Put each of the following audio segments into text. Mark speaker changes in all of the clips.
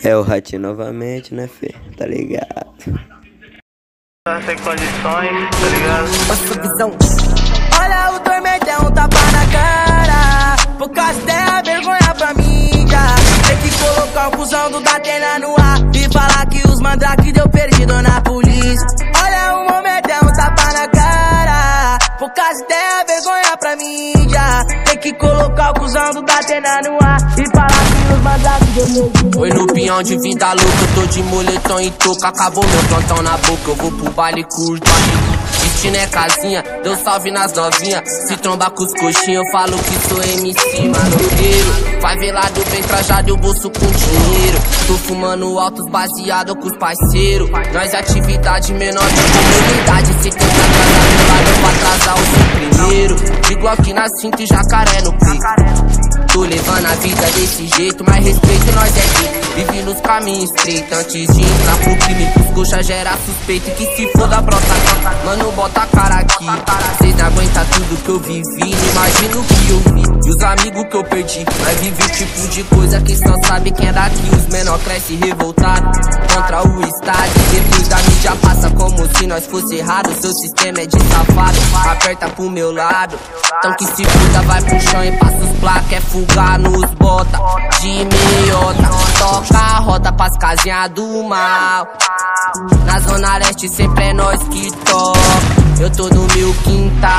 Speaker 1: É o ratinho novamente, né, Fê? Tá ligado?
Speaker 2: Sem condições, tá ligado?
Speaker 3: Nossa visão. Olha o tormentão, tapa na cara. Por causa dela, vergonha pra mim já. Tem que colocar o cuzão do Datena no ar e falar que os mandrake deu perdido na polícia. Olha o momentão, tapa na cara. Por causa dela, vergonha pra mim já. Tem que colocar o cuzão do Datena no ar e falar que os mandrake deu perdido.
Speaker 4: Oi, no pinhão de vida louca, eu tô de moletom e touca. Acabou meu plantão na boca, eu vou pro baile curto. Destino é casinha, deu salve nas novinha. Se trombar com os coxinhos, eu falo que sou MC manogueiro. Vai velado bem trajado e o bolso com dinheiro. Tô fumando altos baseado com os parceiros. Nós atividade menor de comunidade. Cê tem que atrasar pra atrasar o seu primeiro. Digo aqui na cinta e jacaré no peito. Tô levando a vida desse jeito, mas respeito nós é que vive nos caminhos estreitos. Antes de entrar pro crime, os coxa gera suspeito. Que se foda brota, mano, bota a cara aqui. Cês não aguentam tudo que eu vivi, não imagino o que eu vi. E os amigos que eu perdi, mas vive o tipo de coisa que só sabe quem é daqui. Os menor cresce revoltado contra o Estado. Depois da mídia passa como se nós fosse errado. Seu sistema é de safado, aperta pro meu lado. Então que se foda, vai pro chão e passa os placas. É fugar nos bota de meiota. Toca a roda pras casinhas do mal. Na zona leste sempre é nós que toca. Eu tô no meu quintal.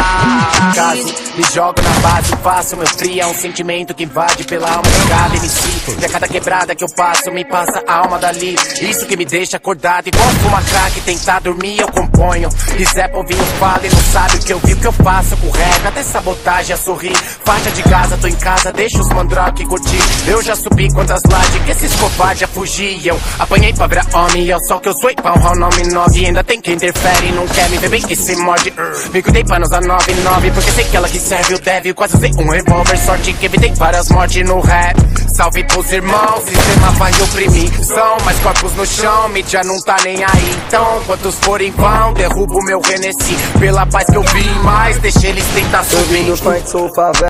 Speaker 5: Caso me jogo na base, faço meu frio. É um sentimento que invade pela alma de cada MC. E a cada quebrada que eu passo, me passa a alma dali. Isso que me deixa acordado, igual fuma crack. Tentar dormir, eu componho. E Zé Povinho fala e não sabe o que eu vi, o que eu faço com rap. Até sabotagem a sorrir. Faixa de casa, tô em casa, deixa os mandrake curtir. Eu já subi quantas lajes que esses covardes já fugiam. Apanhei pra virar homem, e é só que eu sou pra honrar o nome 9. Ainda tem quem interfere, não quer me ver bem que se morde. Me cuidei pra não usar 99, porque sei que ela que serve o deve. Quase usei um revólver, sorte que evitei várias mortes no rap. Salve pros irmãos, sistema vai oprimir. São mais corpos no chão, mídia não tá nem aí. Então, quantos forem vão, derrubo meu Renesci. Pela paz que eu vi, mas deixa eles tentar subir.
Speaker 1: Sou favela.